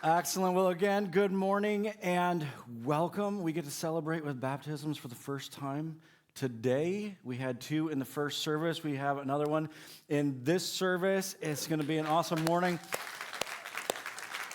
Excellent. Well, again, good morning and welcome. We get to celebrate with baptisms for the first time today. We had two in the first service. We have another one in this service. It's going to be an awesome morning.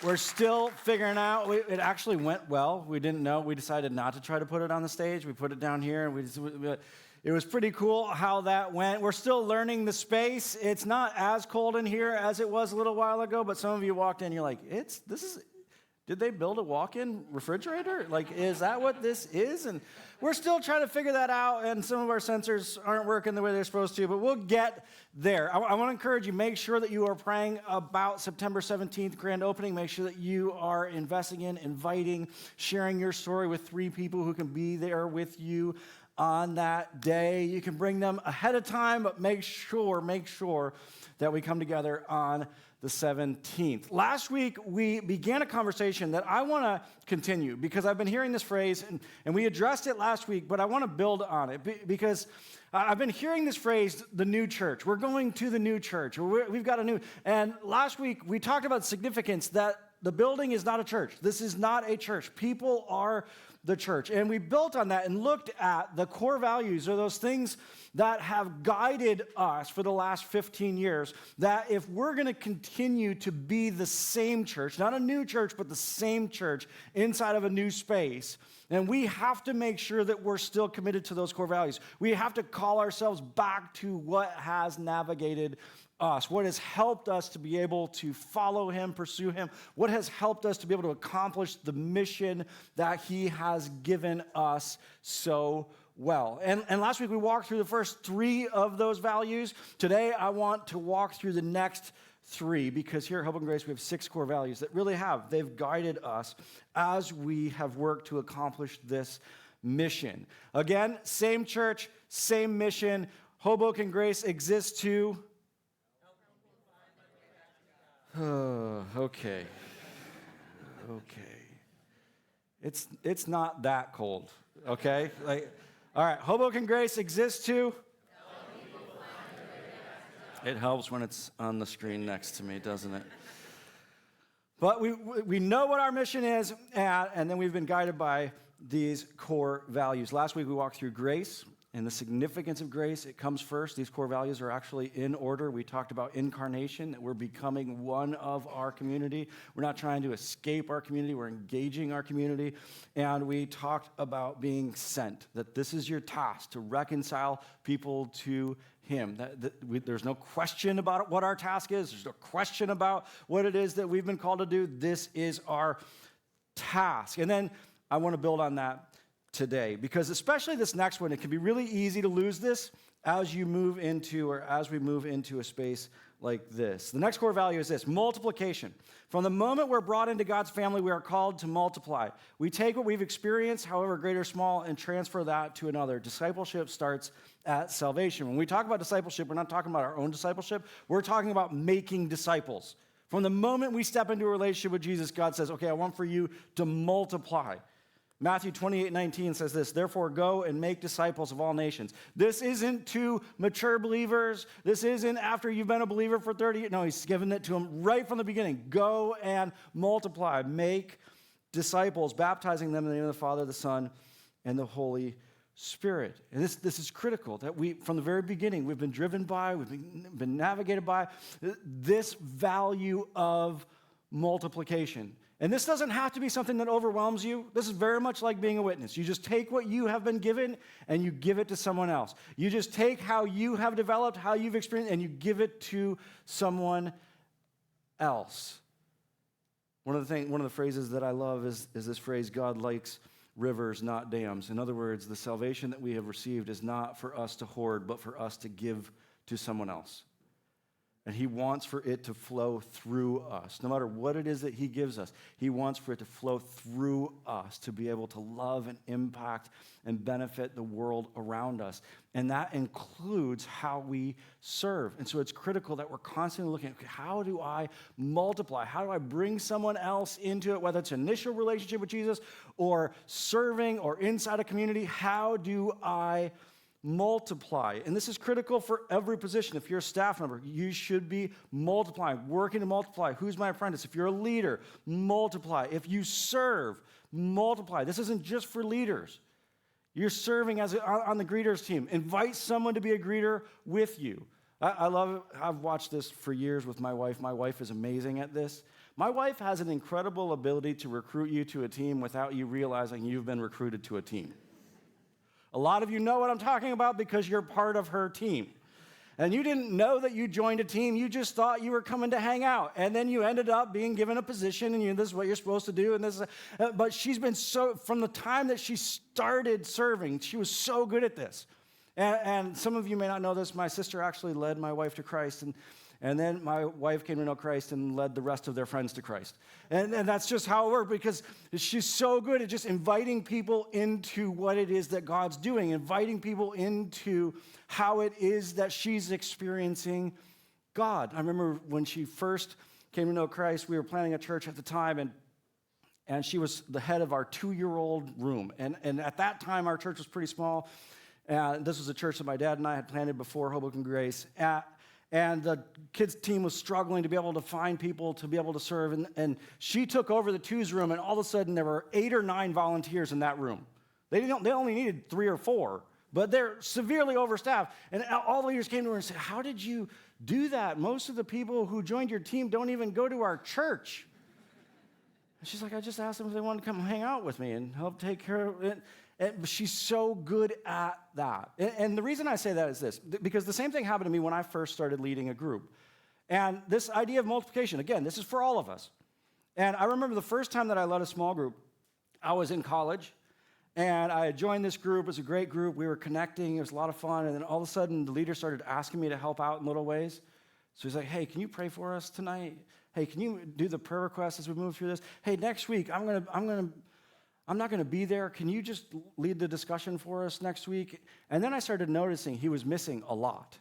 We're still figuring out. It actually went well. We didn't know. We decided not to try to put it on the stage. We put it down here, and it was pretty cool how that went. We're still learning the space. It's not as cold in here as it was a little while ago, but some of you walked in, you're like, did they build a walk-in refrigerator? Like, is that what this is? And we're still trying to figure that out, and some of our sensors aren't working the way they're supposed to, but we'll get there. I want to encourage you, make sure that you are praying about September 17th grand opening. Make sure that you are investing in, inviting, sharing your story with 3 people who can be there with you on that day. You can bring them ahead of time, but make sure that we come together on the 17th. Last week, we began a conversation that I want to continue because I've been hearing this phrase, and we addressed it last week, but I want to build on it because I've been hearing this phrase, the new church. We're going to the new church. We've got a new, and last week, we talked about significance that the building is not a church. This is not a church. People are the church. And we built on that and looked at the core values, or those things that have guided us for the last 15 years, that if we're going to continue to be the same church, not a new church, but the same church inside of a new space, then we have to make sure that we're still committed to those core values. We have to call ourselves back to what has navigated us, what has helped us to be able to follow him, pursue him, what has helped us to be able to accomplish the mission that he has given us so well. And last week we walked through the first 3 of those values. Today I want to walk through the next 3, because here at Hope and Grace we have 6 core values that really they've guided us as we have worked to accomplish this mission. Again, same church, same mission. Hoboken Grace exists to okay. It's not that cold, okay? All right, Hoboken Grace exists to? It helps when it's on the screen next to me, doesn't it? But we know what our mission is, and then we've been guided by these core values. Last week we walked through grace and the significance of grace. It comes first. These core values are actually in order. We talked about incarnation, that we're becoming one of our community. We're not trying to escape our community. We're engaging our community. And we talked about being sent, that this is your task, to reconcile people to him. There's no question about what our task is. There's no question about what it is that we've been called to do. This is our task. And then I want to build on that today, because especially this next one, it can be really easy to lose this as we move into a space like this. The next core value is this: multiplication. From the moment we're brought into God's family, we are called to multiply. We take what we've experienced, however great or small, and transfer that to another. Discipleship starts at salvation. When we talk about discipleship, we're not talking about our own discipleship. We're talking about making disciples. From the moment we step into a relationship with Jesus, God says, okay, I want for you to multiply. Matthew 28:19 says this: therefore go and make disciples of all nations. This isn't to mature believers. This isn't after you've been a believer for 30 years. No, he's given it to them right from the beginning. Go and multiply. Make disciples, baptizing them in the name of the Father, the Son, and the Holy Spirit. And this is critical, that we, from the very beginning, we've been driven by, we've been navigated by this value of multiplication. And this doesn't have to be something that overwhelms you. This is very much like being a witness. You just take what you have been given and you give it to someone else. You just take how you have developed, how you've experienced, and you give it to someone else. One of the phrases that I love is this phrase: God likes rivers, not dams. In other words, the salvation that we have received is not for us to hoard, but for us to give to someone else. And he wants for it to flow through us. No matter what it is that he gives us, he wants for it to flow through us to be able to love and impact and benefit the world around us. And that includes how we serve. And so it's critical that we're constantly looking at, okay, how do I multiply? How do I bring someone else into it, whether it's an initial relationship with Jesus or serving or inside a community? How do I multiply. And this is critical for every position. If you're a staff member, you should be multiplying, working to multiply. Who's my apprentice? If you're a leader, multiply. If you serve, multiply. This isn't just for leaders. You're serving on the greeters team. Invite someone to be a greeter with you. I love it. I've watched this for years with my wife. My wife is amazing at this. My wife has an incredible ability to recruit you to a team without you realizing you've been recruited to a team. A lot of you know what I'm talking about because you're part of her team. And you didn't know that you joined a team. You just thought you were coming to hang out. And then you ended up being given a position, and this is what you're supposed to do. And but she's been from the time that she started serving, she was so good at this. And some of you may not know this. My sister actually led my wife to Christ. And then my wife came to know Christ and led the rest of their friends to Christ. And that's just how it worked, because she's so good at just inviting people into what it is that God's doing, inviting people into how it is that she's experiencing God. I remember when she first came to know Christ, we were planning a church at the time, and she was the head of our 2-year-old room. And at that time, our church was pretty small. This was a church that my dad and I had planted before Hoboken Grace. And the kids' team was struggling to be able to find people to be able to serve. And she took over the 2s room, and all of a sudden there were 8 or 9 volunteers in that room. They only needed 3 or 4, but they're severely overstaffed. And all the leaders came to her and said, "How did you do that? Most of the people who joined your team don't even go to our church." And she's like, "I just asked them if they wanted to come hang out with me and help take care of it." And she's so good at that. And the reason I say that is this, because the same thing happened to me when I first started leading a group. And this idea of multiplication, again, this is for all of us. And I remember the first time that I led a small group, I was in college, and I had joined this group. It was a great group. We were connecting. It was a lot of fun. And then all of a sudden, the leader started asking me to help out in little ways. So he's like, "Hey, can you pray for us tonight? Hey, can you do the prayer requests as we move through this? Hey, next week, I'm not going to be there. Can you just lead the discussion for us next week?" And then I started noticing he was missing a lot.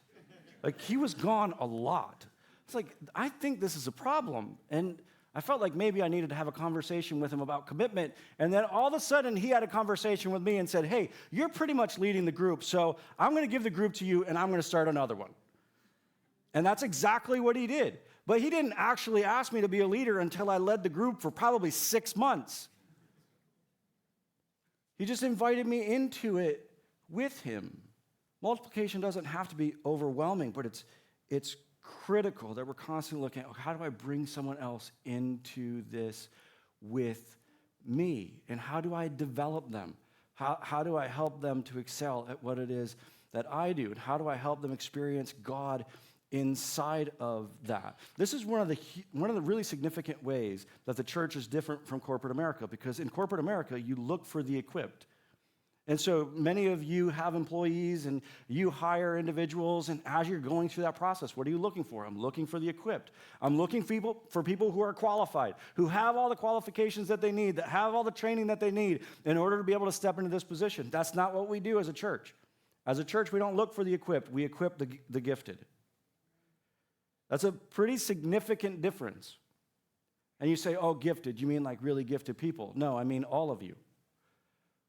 Like, he was gone a lot. It's like, I think this is a problem. And I felt like maybe I needed to have a conversation with him about commitment. And then all of a sudden, he had a conversation with me and said, "Hey, you're pretty much leading the group, so I'm going to give the group to you, and I'm going to start another one." And that's exactly what he did. But he didn't actually ask me to be a leader until I led the group for probably 6 months. He just invited me into it with him. Multiplication doesn't have to be overwhelming, but it's critical that we're constantly looking at, how do I bring someone else into this with me? And how do I develop them? How do I help them to excel at what it is that I do? And how do I help them experience God inside of that? This is one of the really significant ways that the church is different from corporate America, because in corporate America, you look for the equipped. And so many of you have employees and you hire individuals, and as you're going through that process, what are you looking for? I'm looking for the equipped. I'm looking for people who are qualified, who have all the qualifications that they need, that have all the training that they need in order to be able to step into this position. That's not what we do as a church. As a church, we don't look for the equipped. We equip the gifted. That's a pretty significant difference. And you say, "Oh, gifted, you mean like really gifted people?" No, I mean all of you.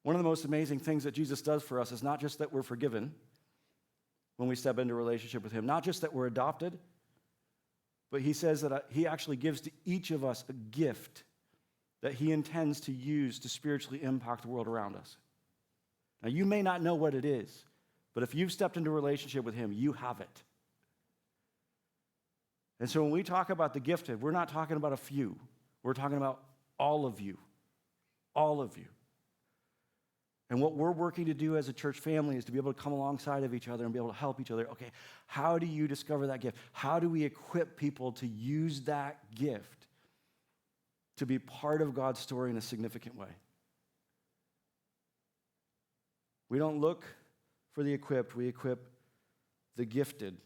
One of the most amazing things that Jesus does for us is not just that we're forgiven when we step into a relationship with him, not just that we're adopted, but he says that he actually gives to each of us a gift that he intends to use to spiritually impact the world around us. Now, you may not know what it is, but if you've stepped into a relationship with him, you have it. And so when we talk about the gifted, we're not talking about a few. We're talking about all of you. All of you. And what we're working to do as a church family is to be able to come alongside of each other and be able to help each other. Okay, how do you discover that gift? How do we equip people to use that gift to be part of God's story in a significant way? We don't look for the equipped, we equip the gifted.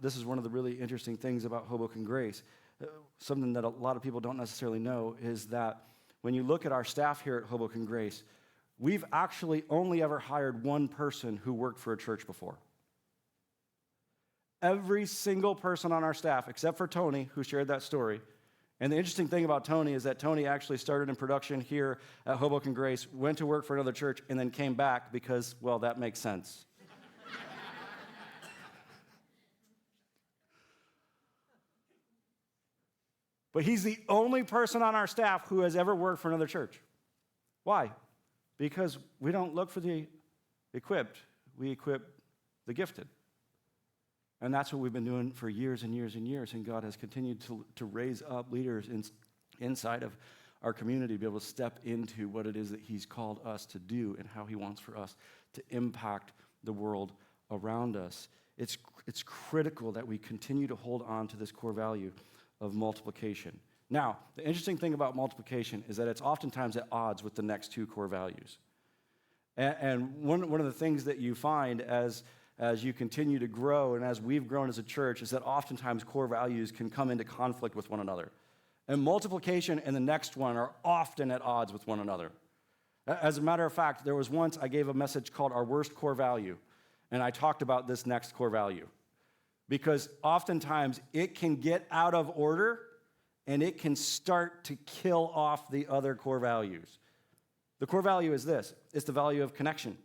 This is one of the really interesting things about Hoboken Grace. Something that a lot of people don't necessarily know is that when you look at our staff here at Hoboken Grace, we've actually only ever hired one person who worked for a church before. Every single person on our staff, except for Tony, who shared that story, And the interesting thing about Tony is that Tony actually started in production here at Hoboken Grace, went to work for another church, and then came back because, well, that makes sense. But he's the only person on our staff who has ever worked for another church. Why? Because we don't look for the equipped, we equip the gifted. And that's what we've been doing for years and years and years, and God has continued to raise up leaders inside of our community to be able to step into what it is that he's called us to do and how he wants for us to impact the world around us. It's critical that we continue to hold on to this core value of multiplication. Now, the interesting thing about multiplication is that it's oftentimes at odds with the next two core values. And one of the things that you find as you continue to grow and as we've grown as a church is that oftentimes core values can come into conflict with one another. And multiplication and the next one are often at odds with one another. As a matter of fact, there was once I gave a message called Our Worst Core Value, and I talked about this next core value. Because oftentimes it can get out of order and it can start to kill off the other core values. The core value is this. It's the value of connection.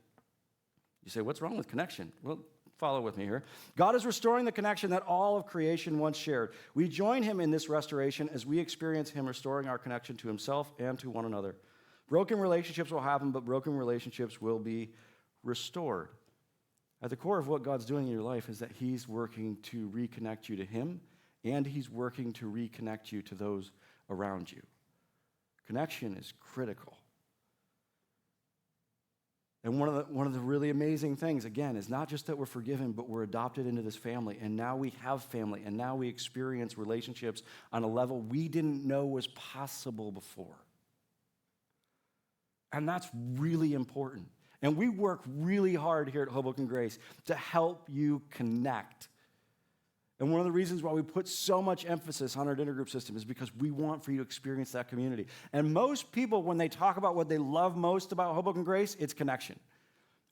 You say, what's wrong with connection? Well, follow with me here. God is restoring the connection that all of creation once shared. We join him in this restoration as we experience him restoring our connection to himself and to one another. Broken relationships will happen, but broken relationships will be restored. At the core of what God's doing in your life is that he's working to reconnect you to him, and he's working to reconnect you to those around you. Connection is critical. And one of the really amazing things, again, is not just that we're forgiven, but we're adopted into this family, and now we have family, and now we experience relationships on a level we didn't know was possible before. And that's really important. And we work really hard here at Hoboken Grace to help you connect. And one of the reasons why we put so much emphasis on our dinner group system is because we want for you to experience that community. And most people, when they talk about what they love most about Hoboken Grace, it's connection.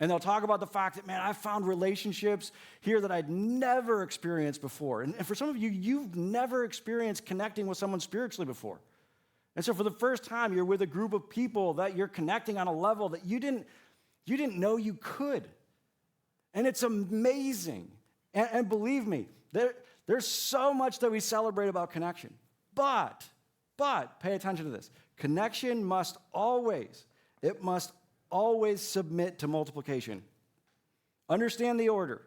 And they'll talk about the fact that, man, I found relationships here that I'd never experienced before. And for some of you, you've never experienced connecting with someone spiritually before. And so for the first time, you're with a group of people that you're connecting on a level that you didn't know you could. And it's amazing. And believe me, there's so much that we celebrate about connection. But, pay attention to this. Connection must always submit to multiplication. Understand the order.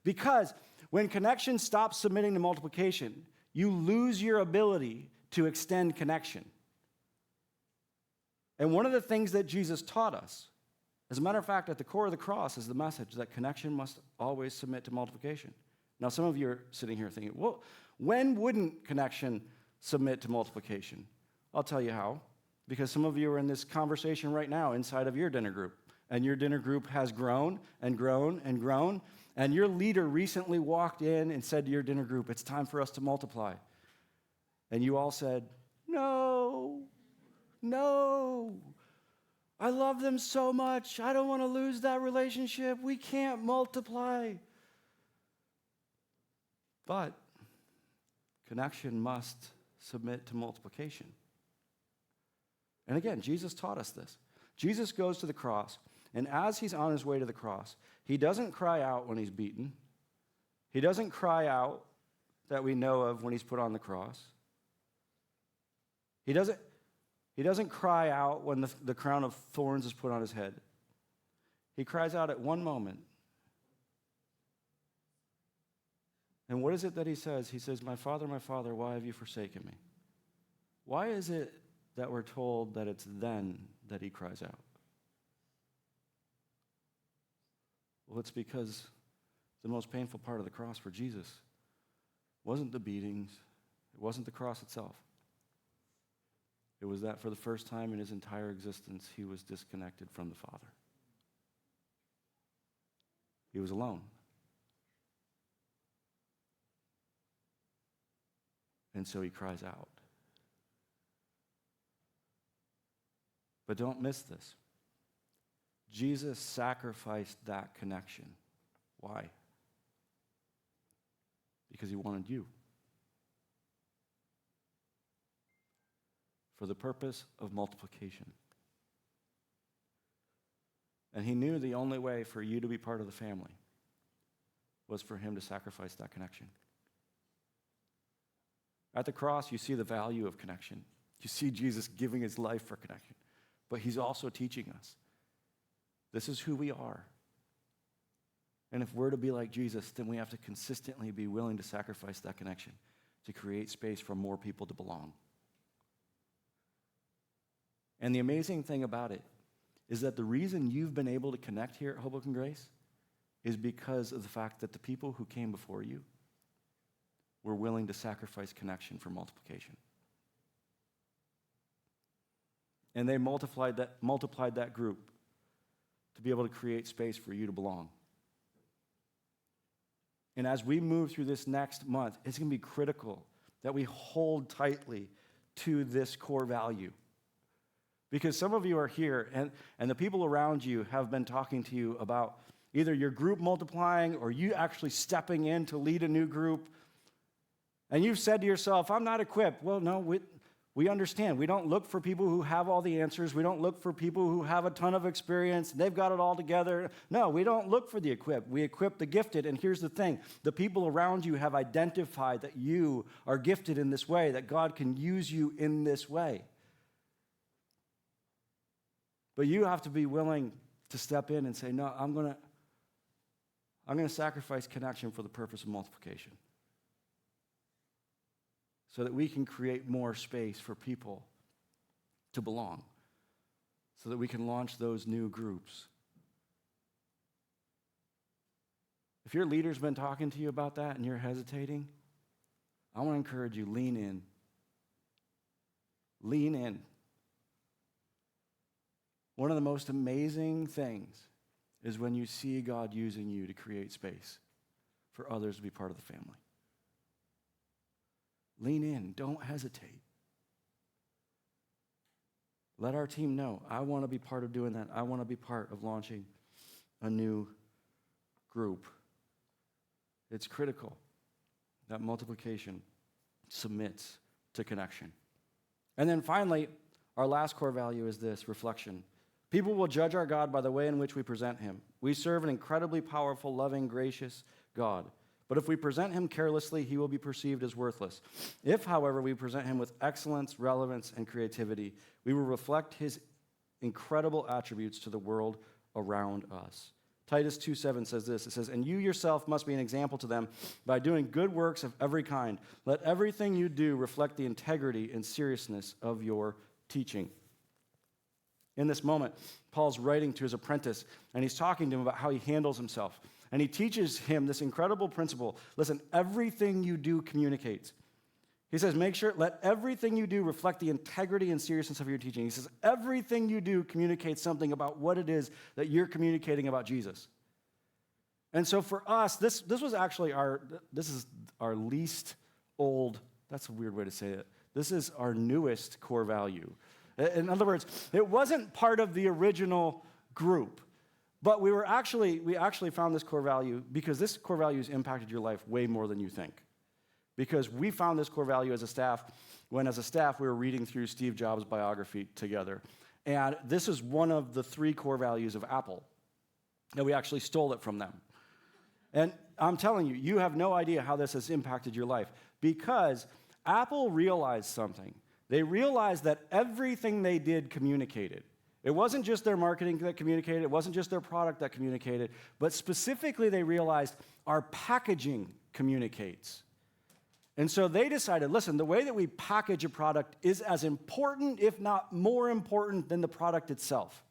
Because when connection stops submitting to multiplication, you lose your ability to extend connection. And one of the things that Jesus taught us, as a matter of fact, at the core of the cross is the message that connection must always submit to multiplication. Now, some of you are sitting here thinking, well, when wouldn't connection submit to multiplication? I'll tell you how. Because some of you are in this conversation right now inside of your dinner group, and your dinner group has grown and grown and grown, and your leader recently walked in and said to your dinner group, it's time for us to multiply. And you all said, no, I love them so much. I don't want to lose that relationship. We can't multiply. But connection must submit to multiplication. And again, Jesus taught us this. Jesus goes to the cross, and as he's on his way to the cross, he doesn't cry out when he's beaten. He doesn't cry out that we know of when he's put on the cross. He doesn't cry out when the crown of thorns is put on his head. He cries out at one moment. And what is it that he says? He says, my Father, why have you forsaken me? Why is it that we're told that it's then that he cries out? Well, it's because the most painful part of the cross for Jesus wasn't the beatings, it wasn't the cross itself. It was that for the first time in his entire existence, he was disconnected from the Father. He was alone. And so he cries out. But don't miss this. Jesus sacrificed that connection. Why? Because he wanted you. for the purpose of multiplication. And he knew the only way for you to be part of the family was for him to sacrifice that connection. At the cross, you see the value of connection. You see Jesus giving his life for connection. But he's also teaching us, this is who we are. And if we're to be like Jesus, then we have to consistently be willing to sacrifice that connection to create space for more people to belong. And the amazing thing about it is that the reason you've been able to connect here at Hoboken Grace is because of the fact that the people who came before you were willing to sacrifice connection for multiplication. And they multiplied that group to be able to create space for you to belong. And as we move through this next month, it's going to be critical that we hold tightly to this core value. Because some of you are here, and the people around you have been talking to you about either your group multiplying or you actually stepping in to lead a new group. And you've said to yourself, I'm not equipped. Well, no, we understand. We don't look for people who have all the answers. We don't look for people who have a ton of experience. They've got it all together. No, we don't look for the equipped. We equip the gifted. And here's the thing. The people around you have identified that you are gifted in this way, that God can use you in this way. But you have to be willing to step in and say, no, I'm going to sacrifice connection for the purpose of multiplication, so that we can create more space for people to belong, so that we can launch those new groups. If your leader's been talking to you about that and you're hesitating, I want to encourage you, lean in. Lean in. One of the most amazing things is when you see God using you to create space for others to be part of the family. Lean in. Don't hesitate. Let our team know, I want to be part of doing that. I want to be part of launching a new group. It's critical that multiplication submits to connection. And then finally, our last core value is this, reflection. People will judge our God by the way in which we present him. We serve an incredibly powerful, loving, gracious God. But if we present him carelessly, he will be perceived as worthless. If, however, we present him with excellence, relevance, and creativity, we will reflect his incredible attributes to the world around us. Titus 2:7 says this. It says, and you yourself must be an example to them by doing good works of every kind. Let everything you do reflect the integrity and seriousness of your teaching. In this moment, Paul's writing to his apprentice, and he's talking to him about how he handles himself. And he teaches him this incredible principle. Listen, everything you do communicates. He says, let everything you do reflect the integrity and seriousness of your teaching. He says, everything you do communicates something about what it is that you're communicating about Jesus. And so for us, this is our least old, that's a weird way to say it. This is our newest core value. In other words, it wasn't part of the original group, but we actually found this core value because this core value has impacted your life way more than you think. Because we found this core value as a staff when, as a staff, we were reading through Steve Jobs' biography together. And this is one of the 3 core values of Apple. And we actually stole it from them. And I'm telling you, you have no idea how this has impacted your life. Because Apple realized something. They realized that everything they did communicated. It wasn't just their marketing that communicated. It wasn't just their product that communicated. But specifically, they realized our packaging communicates. And so they decided, listen, the way that we package a product is as important, if not more important, than the product itself.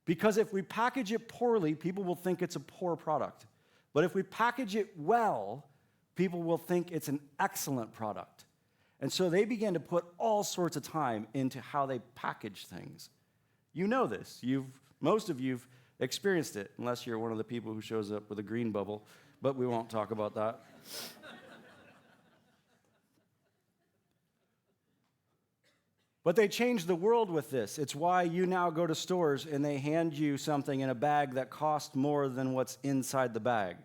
Because if we package it poorly, people will think it's a poor product. But if we package it well, people will think it's an excellent product. And so they began to put all sorts of time into how they package things. You know this. Most of you've experienced it, unless you're one of the people who shows up with a green bubble, but we won't talk about that. But they changed the world with this. It's why you now go to stores and they hand you something in a bag that costs more than what's inside the bag.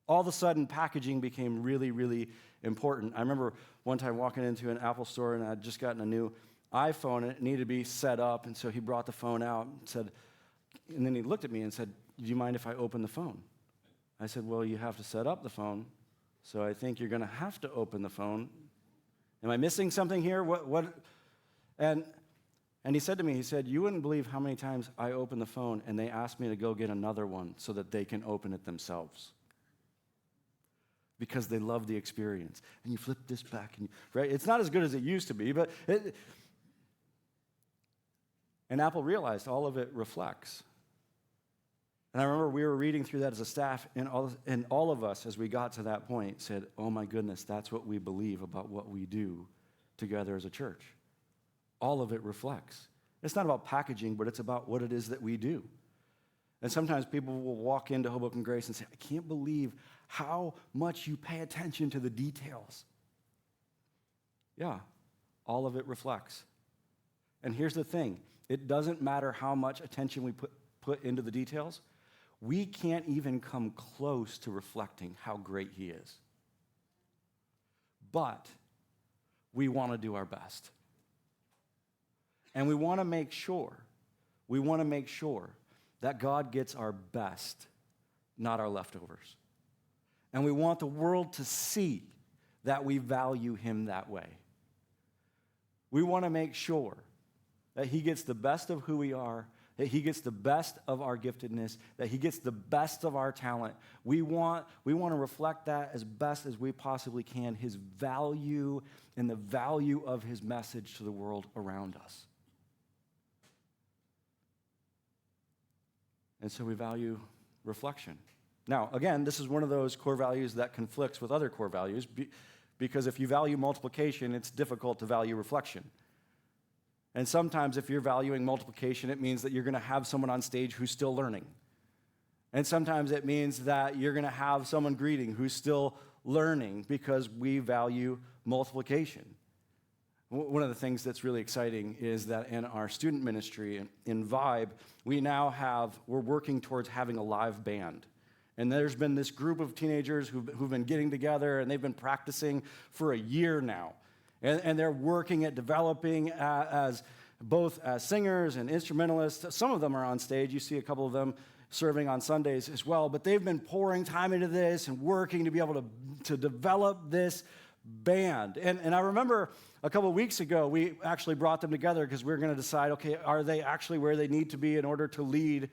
All of a sudden, packaging became really, really important. I remember one time walking into an Apple store, and I'd just gotten a new iPhone, and it needed to be set up, and so he brought the phone out and said, and then he looked at me and said, "Do you mind if I open the phone?" I said, "Well, you have to set up the phone, so I think you're going to have to open the phone. Am I missing something here? What?" And he said to me, he said, "You wouldn't believe how many times I open the phone, and they ask me to go get another one so that they can open it themselves. Because they love the experience." And you flip this back, and right? It's not as good as it used to be, but and Apple realized all of it reflects. And I remember we were reading through that as a staff, and all of us, as we got to that point, said, "Oh my goodness, that's what we believe about what we do together as a church." All of it reflects. It's not about packaging, but it's about what it is that we do. And sometimes people will walk into Hoboken Grace and say, "I can't believe how much you pay attention to the details." Yeah, all of it reflects. And here's the thing. It doesn't matter how much attention we put into the details. We can't even come close to reflecting how great he is. But we want to do our best. And we want to make sure that God gets our best, not our leftovers. And we want the world to see that we value him that way. We want to make sure that he gets the best of who we are, that he gets the best of our giftedness, that he gets the best of our talent. We want to reflect that as best as we possibly can, his value and the value of his message to the world around us. And so we value reflection. Now, again, this is one of those core values that conflicts with other core values, because if you value multiplication, it's difficult to value reflection. And sometimes if you're valuing multiplication, it means that you're going to have someone on stage who's still learning. And sometimes it means that you're going to have someone greeting who's still learning, because we value multiplication. One of the things that's really exciting is that in our student ministry, in Vibe, we're working towards having a live band. And there's been this group of teenagers who've been getting together, and they've been practicing for a year now. And they're working at developing both as singers and instrumentalists. Some of them are on stage. You see a couple of them serving on Sundays as well. But they've been pouring time into this and working to be able to develop this band. And I remember a couple of weeks ago, we actually brought them together because we were going to decide, okay, are they actually where they need to be in order to lead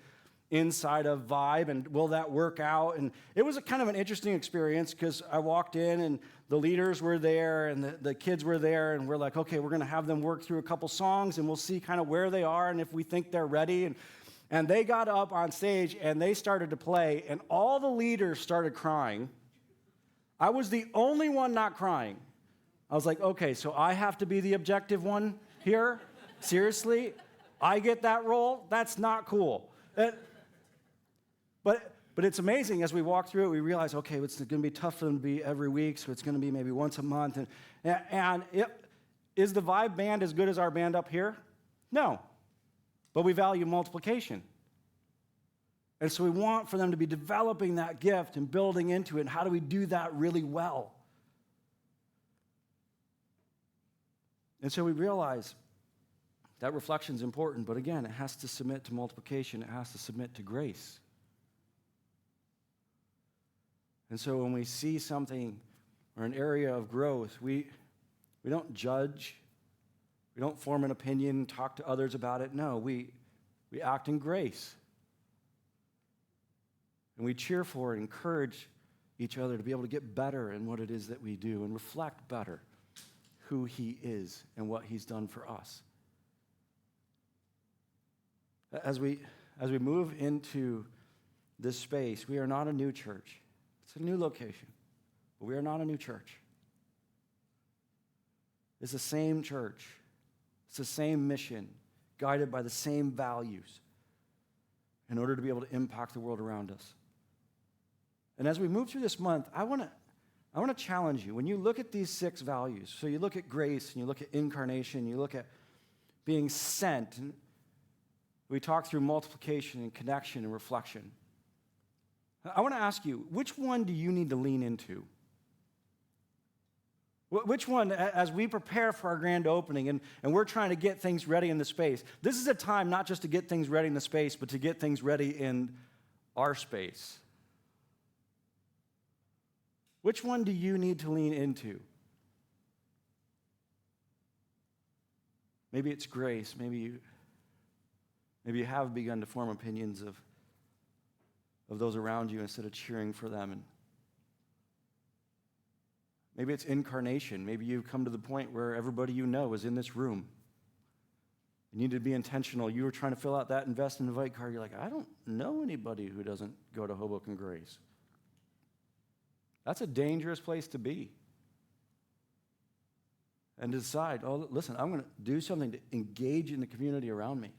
inside of Vibe, and will that work out? And it was a kind of an interesting experience, because I walked in and the leaders were there and the kids were there, and we're like, okay, we're going to have them work through a couple songs, and we'll see kind of where they are and if we think they're ready. And they got up on stage and they started to play, and all the leaders started crying. I was the only one not crying. I was like, okay, so I have to be the objective one here? Seriously? I get that role? That's not cool. But it's amazing, as we walk through it, we realize, okay, it's going to be tough for them to be every week, so it's going to be maybe once a month. Is the Vibe band as good as our band up here? No. But we value multiplication. And so we want for them to be developing that gift and building into it. And how do we do that really well? And so we realize that reflection is important, but again, it has to submit to multiplication. It has to submit to grace. And so when we see something or an area of growth, we don't judge. We don't form an opinion, talk to others about it. No, we act in grace. And we cheer for and encourage each other to be able to get better in what it is that we do and reflect better who he is and what he's done for us. As we move into this space, we are not a new church. It's a new location, but we are not a new church. It's the same church. It's the same mission, guided by the same values in order to be able to impact the world around us. And as we move through this month, I want to challenge you. When you look at these 6 values, so you look at grace, and you look at incarnation, you look at being sent, and we talk through multiplication and connection and reflection. I want to ask you, which one do you need to lean into? Which one, as we prepare for our grand opening and we're trying to get things ready in the space, this is a time not just to get things ready in the space, but to get things ready in our space. Which one do you need to lean into? Maybe it's grace. Maybe you have begun to form opinions of those around you instead of cheering for them. And maybe it's incarnation. Maybe you've come to the point where everybody you know is in this room. You need to be intentional. You were trying to fill out that invest and invite card. You're like, I don't know anybody who doesn't go to Hoboken Grace. That's a dangerous place to be. And decide, oh, listen, I'm going to do something to engage in the community around me.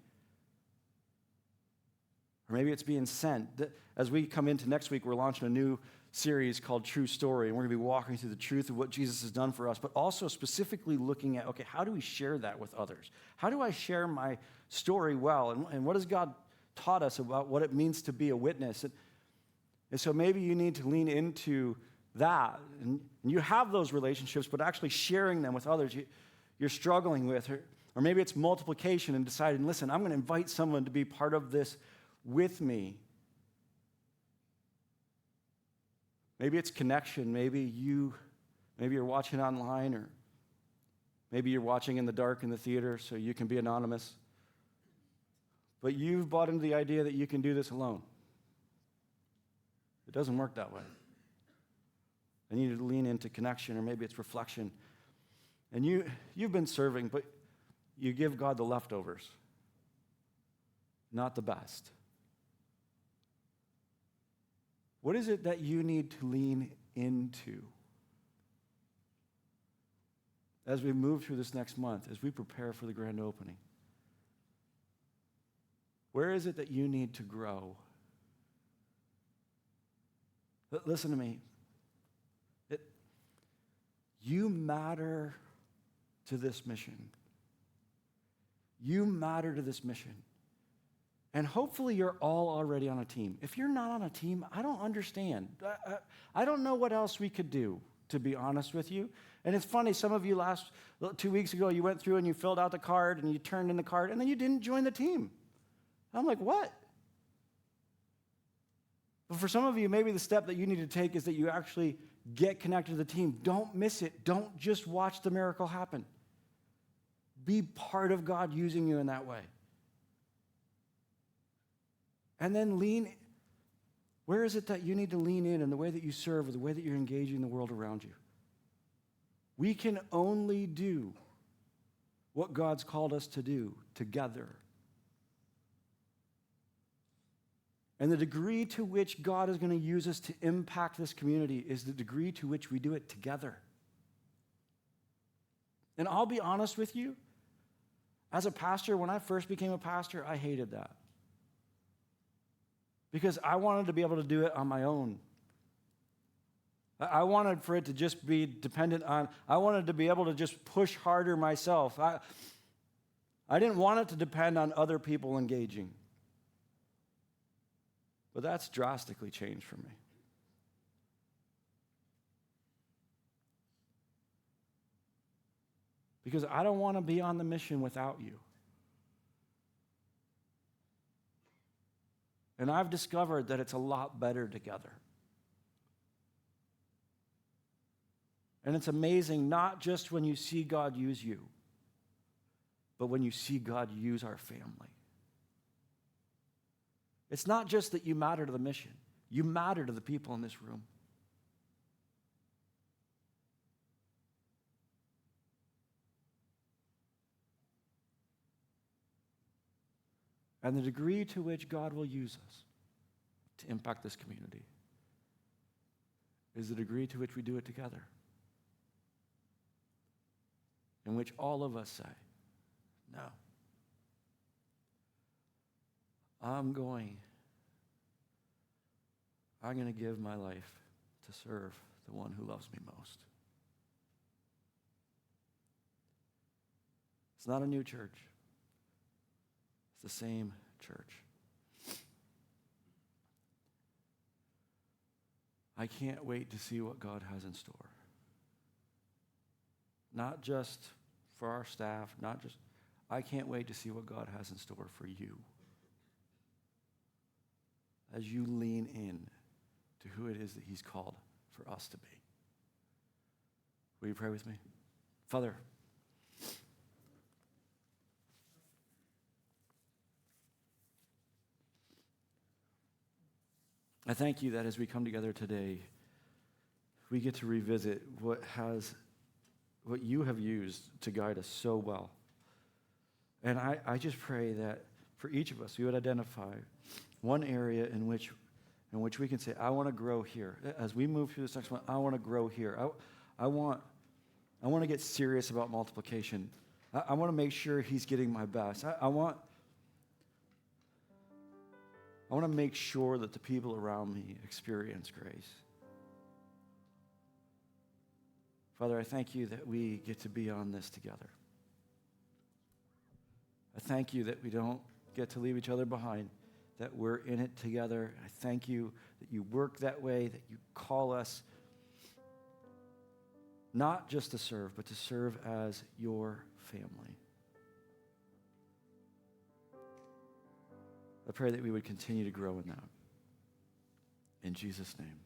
Or maybe it's being sent. As we come into next week, we're launching a new series called True Story, and we're going to be walking through the truth of what Jesus has done for us, but also specifically looking at, okay, how do we share that with others? How do I share my story well? And what has God taught us about what it means to be a witness? And so maybe you need to lean into that. And you have those relationships, but actually sharing them with others you're struggling with. Or maybe it's multiplication and deciding, listen, I'm going to invite someone to be part of this with me. Maybe it's connection. Maybe you're watching online, or maybe you're watching in the dark in the theater so you can be anonymous. But you've bought into the idea that you can do this alone. It doesn't work that way. I need to lean into connection, or maybe it's reflection. And you've been serving, but you give God the leftovers, not the best. What is it that you need to lean into as we move through this next month, as we prepare for the grand opening? Where is it that you need to grow? Listen to me. You matter to this mission. You matter to this mission. And hopefully you're all already on a team. If you're not on a team, I don't understand. I don't know what else we could do, to be honest with you. And it's funny, some of you 2 weeks ago, you went through and you filled out the card and you turned in the card and then you didn't join the team. I'm like, what? But for some of you, maybe the step that you need to take is that you actually get connected to the team. Don't miss it. Don't just watch the miracle happen. Be part of God using you in that way. And then where is it that you need to lean in the way that you serve, or the way that you're engaging the world around you? We can only do what God's called us to do together. And the degree to which God is going to use us to impact this community is the degree to which we do it together. And I'll be honest with you, as a pastor, when I first became a pastor, I hated that. Because I wanted to be able to do it on my own. I wanted for it to just be dependent on, I wanted to be able to just push harder myself. I didn't want it to depend on other people engaging. But that's drastically changed for me. Because I don't want to be on the mission without you. And I've discovered that it's a lot better together. And it's amazing, not just when you see God use you, but when you see God use our family. It's not just that you matter to the mission. You matter to the people in this room. And the degree to which God will use us to impact this community is the degree to which we do it together. In which all of us say, no. I'm going to give my life to serve the one who loves me most. It's not a new church. It's the same church. I can't wait to see what God has in store. Not just for our staff, I can't wait to see what God has in store for you as you lean in to who it is that he's called for us to be. Will you pray with me? Father, I thank you that as we come together today, we get to revisit what you have used to guide us so well. And I just pray that for each of us, we would identify one area in which we can say, I want to grow here. As we move through this next one, I want to grow here. I want to get serious about multiplication. I want to make sure he's getting my best. I want to make sure that the people around me experience grace. Father, I thank you that we get to be on this together. I thank you that we don't get to leave each other behind, that we're in it together. I thank you that you work that way, that you call us not just to serve, but to serve as your family. I pray that we would continue to grow in that. In Jesus' name.